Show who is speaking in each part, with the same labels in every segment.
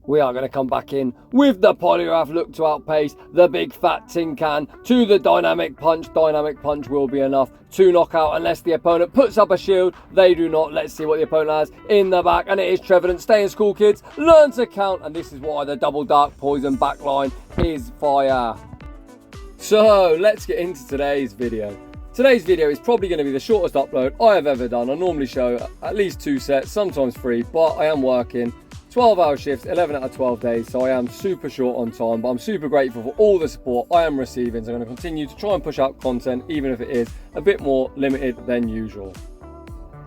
Speaker 1: We are going to come back in with the Poliwrath, look to outpace the big fat tin can to the dynamic punch. Dynamic punch will be enough to knock out unless the opponent puts up a shield. They do not. Let's see what the opponent has in the back, and it is Trevadent. Stay in school, kids. Learn to count, and this is why the double dark poison backline is fire. So let's get into today's video. Today's video is probably going to be the shortest upload I have ever done. I normally show at least 2 sets, sometimes 3, but I am working 12-hour shifts, 11 out of 12 days, so I am super short on time, but I'm super grateful for all the support I am receiving. So I'm going to continue to try and push out content, even if it is a bit more limited than usual.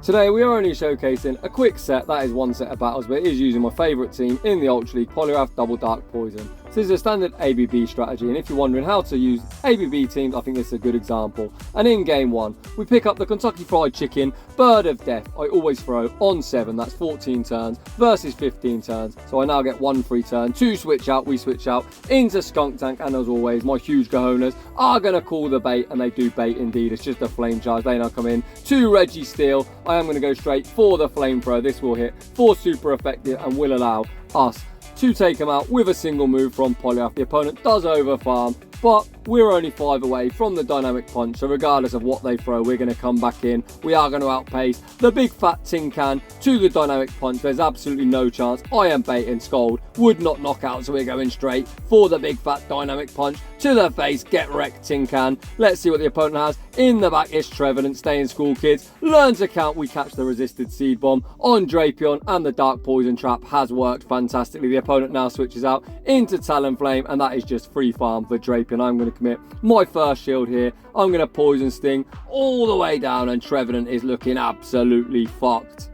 Speaker 1: Today we are only showcasing a quick set, that is 1 set of battles, but it is using my favourite team in the Ultra League, Poliwrath Double Dark Poison. This is a standard ABB strategy, and if you're wondering how to use ABB teams, I think this is a good example. And in game 1, we pick up the Kentucky Fried Chicken, Bird of Death. I always throw on 7, that's 14 turns versus 15 turns. So I now get 1 free turn to switch out. We switch out into Skuntank, and as always, my huge cojones are going to call the bait, and they do bait indeed. It's just a flame charge. They now come in to Registeel. I am going to go straight for the flamethrower. This will hit for super effective and will allow us to take him out with a single move from Poliwrath. The opponent does overfarm, but we're only 5 away from the dynamic punch, so regardless of what they throw, we're going to come back in. We are going to outpace the big fat tin can to the dynamic punch. There's absolutely no chance I am baiting. Scold would not knock out, so we're going straight for the big fat dynamic punch to the face. Get wrecked, tin can. Let's see what the opponent has in the back. It's Trevadent. Stay in school, kids. Learn to count. We catch the resisted seed bomb on Drapion, and the dark poison trap has worked fantastically. The opponent now switches out into Talonflame, and that is just free farm for Drapion. I'm going to commit my first shield here. I'm going to poison sting all the way down, and Trevadent is looking absolutely fucked.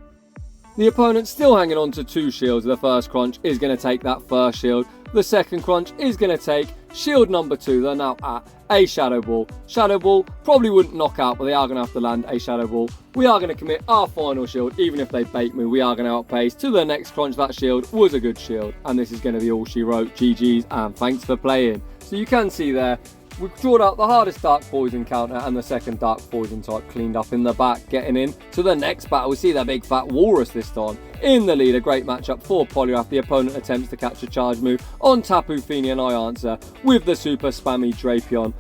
Speaker 1: The opponent still hanging on to 2 shields. The first crunch is going to take that first shield. The second crunch is going to take shield number 2. They're now at a Shadow Ball. Shadow Ball probably wouldn't knock out, but they are going to have to land a Shadow Ball. We are going to commit our final shield. Even if they bait me, we are going to outpace to the next crunch. That shield was a good shield, and this is going to be all she wrote. GG's, and thanks for playing. So you can see there, we've drawn out the hardest dark poison counter and the second dark poison type cleaned up in the back. Getting in to the next battle, we see that big fat walrus this time in the lead. A great matchup for Poliwrath. The opponent attempts to catch a charge move on Tapu Fini, and I answer with the super spammy Drapion.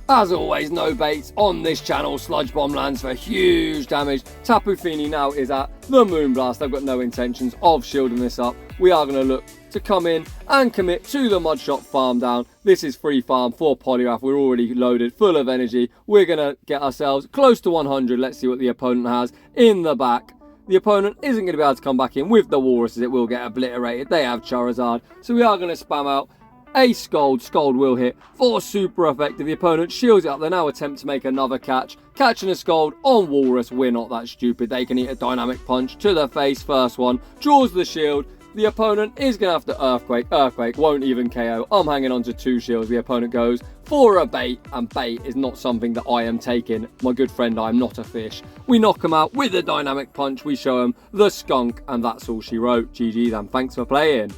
Speaker 1: As always, no baits on this channel. Sludge Bomb lands for huge damage. Tapu Fini now is at the Moonblast. I've got no intentions of shielding this up. We are going to look to come in and commit to the Mudshot farm down. This is free farm for Poliwrath. We're already loaded, full of energy. We're going to get ourselves close to 100. Let's see what the opponent has in the back. The opponent isn't going to be able to come back in with the walruses. It will get obliterated. They have Charizard. So we are going to spam out a Scold. Scold will hit for super effective. The opponent shields it up. They now attempt to make another catch. Catching a Scold on Walrus. We're not that stupid. They can eat a dynamic punch to the face. First one draws the shield. The opponent is going to have to Earthquake. Earthquake won't even KO. I'm hanging on to 2 shields. The opponent goes for a bait, and bait is not something that I am taking. My good friend, I am not a fish. We knock him out with a dynamic punch. We show him the skunk, and that's all she wrote. GG's, and thanks for playing.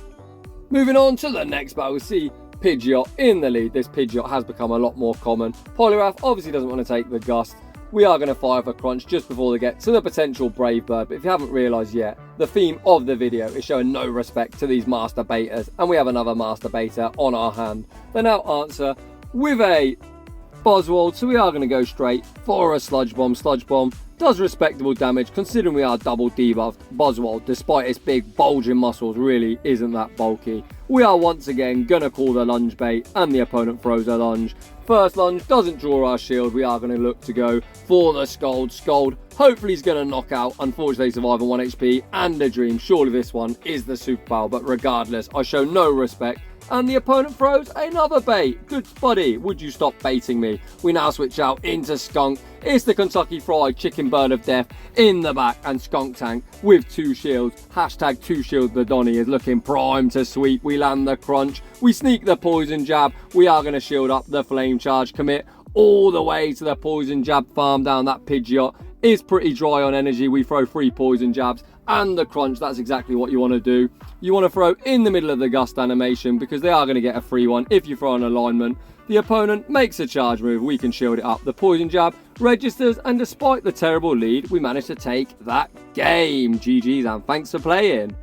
Speaker 1: Moving on to the next battle, we see Pidgeot in the lead. This Pidgeot has become a lot more common. Poliwrath obviously doesn't want to take the gust. We are going to fire for crunch just before they get to the potential Brave Bird. But if you haven't realised yet, the theme of the video is showing no respect to these master baiters, and we have another master baiter on our hand. They now answer with a Buzzwole, so we are going to go straight for a Sludge Bomb. Sludge Bomb does respectable damage considering we are double debuffed. Buzzwole, despite its big bulging muscles, really isn't that bulky. We are once again going to call the lunge bait, and the opponent throws a lunge. First lunge doesn't draw our shield. We are going to look to go for the Scold. Scold hopefully he's going to knock out. Unfortunately, survive on 1 HP and a dream. Surely this one is the superpower, but regardless, I show no respect. And the opponent throws another bait. Good buddy, would you stop baiting me? We now switch out into Skunk. It's the Kentucky Fried Chicken Bird of Death in the back, and Skuntank with 2 shields. Hashtag 2 shields. The Donny is looking prime to sweep. We land the crunch. We sneak the poison jab. We are going to shield up the flame charge. Commit all the way to the poison jab farm down. That Pidgeot is pretty dry on energy. We throw 3 poison jabs and the crunch. That's exactly what you want to do. You want to throw in the middle of the gust animation because they are going to get a free one if you throw an alignment. The opponent makes a charge move. We can shield it up. The poison jab registers, and despite the terrible lead, we managed to take that game. GG's, and thanks for playing.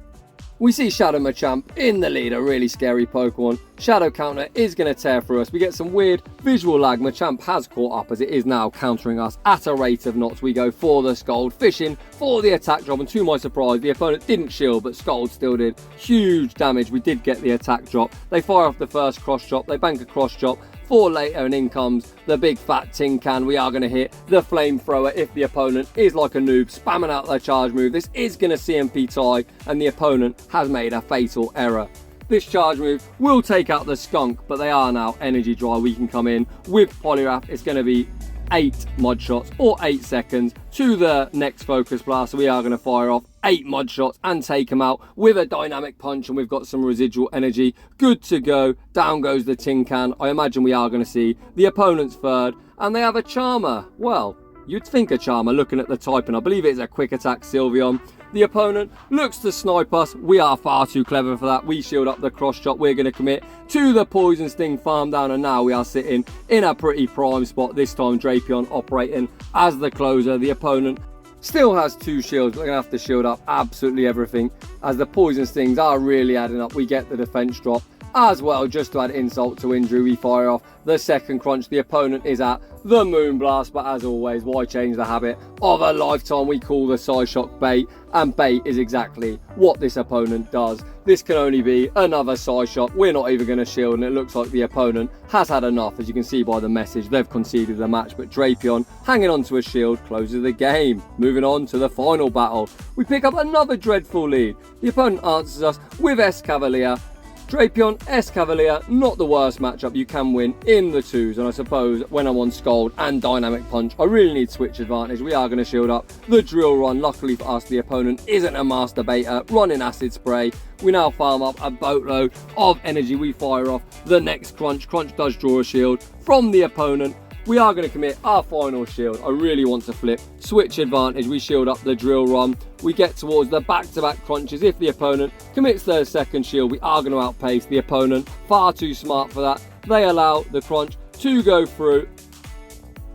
Speaker 1: We see Shadow Machamp in the lead, a really scary Pokemon. Shadow counter is going to tear through us. We get some weird visual lag. Machamp has caught up as it is now countering us at a rate of knots. We go for the Scald, fishing for the attack drop, and to my surprise, the opponent didn't shield, but Scald still did huge damage. We did get the attack drop. They fire off the first cross chop, they bank a cross chop for later, and in comes the big fat tin can. We are going to hit the flamethrower if the opponent is like a noob, spamming out their charge move. This is going to CMP tie, and the opponent has made a fatal error. This charge move will take out the skunk, but they are now energy dry. We can come in with Poliwrath. It's going to be 8 mud shots or 8 seconds to the next focus blast. So we are going to fire off 8 mud shots and take him out with a dynamic punch, and we've got some residual energy good to go. Down goes the tin can. I imagine we are going to see the opponent's third, and they have a Charmer. Well, you'd think a Charmer looking at the typing. I believe it's a quick attack Sylveon. The opponent looks to snipe us. We are far too clever for that. We shield up the cross chop. We're going to commit to the Poison Sting farm down, and now we are sitting in a pretty prime spot. This time Drapion operating as the closer. The opponent still has 2 shields. We're going to have to shield up absolutely everything as the Poison Stings are really adding up. We get the defense drop as well. Just to add insult to injury, we fire off the second crunch. The opponent is at the Moonblast, but as always, why change the habit of a lifetime? We call the Psyshock bait, and bait is exactly what this opponent does. This can only be another Psyshock. We're not even going to shield, and it looks like the opponent has had enough. As you can see by the message, they've conceded the match, but Drapion, hanging onto a shield, closes the game. Moving on to the final battle, we pick up another dreadful lead. The opponent answers us with Escavalier. Drapion, Escavalier, not the worst matchup. You can win in the 2s, and I suppose when I'm on Scald and Dynamic Punch, I really need switch advantage. We are going to shield up the Drill Run. Luckily for us, the opponent isn't a master baiter, running Acid Spray. We now farm up a boatload of energy. We fire off the next crunch. Crunch does draw a shield from the opponent. We are going to commit our final shield. I really want to flip switch advantage. We shield up the Drill Run. We get towards the back-to-back crunches. If the opponent commits their second shield, we are going to outpace the opponent. Far too smart for that. They allow the crunch to go through.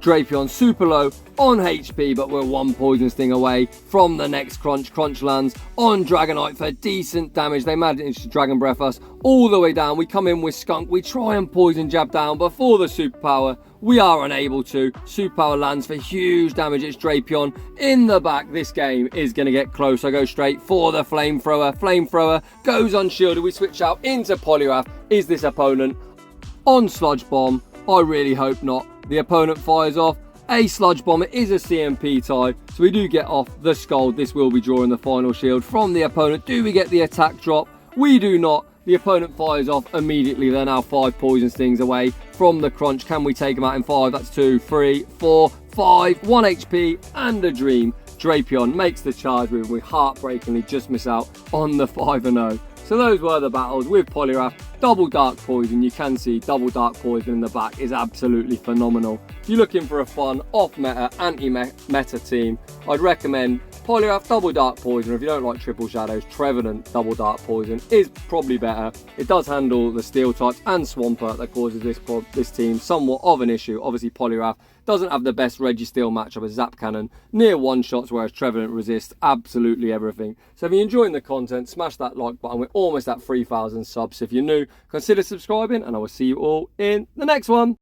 Speaker 1: Drapion super low on HP, but we're 1 Poison Sting away from the next crunch. Crunch lands on Dragonite for decent damage. They manage to Dragon Breath us all the way down. We come in with Skunk. We try and Poison Jab down, but for the Superpower, we are unable to. Superpower lands for huge damage. It's Drapion in the back. This game is going to get close. I go straight for the Flamethrower. Flamethrower goes unshielded. We switch out into Poliwrath. Is this opponent on Sludge Bomb? I really hope not. The opponent fires off a Sludge Bomb. It is a CMP tie, so we do get off the Scald. This will be drawing the final shield from the opponent. Do we get the attack drop? We do not. The opponent fires off immediately. They're now 5 Poison Stings away from the crunch. Can we take them out in 5? That's 2, 3, 4, 5. 1 HP and a dream. Drapion makes the charge move. We heartbreakingly just miss out on the 5-0. So those were the battles with Poliwrath. Double Dark Poison. You can see double Dark Poison in the back is absolutely phenomenal. If you're looking for a fun off-meta, anti-meta team, I'd recommend Poliwrath Double Dark Poison. If you don't like Triple Shadows, Trevadent Double Dark Poison is probably better. It does handle the Steel types and Swampert that causes this team somewhat of an issue. Obviously, Poliwrath doesn't have the best Registeel matchup as Zap Cannon, near 1-shots, whereas Trevadent resists absolutely everything. So if you're enjoying the content, smash that like button. We're almost at 3,000 subs. So if you're new, consider subscribing, and I will see you all in the next one.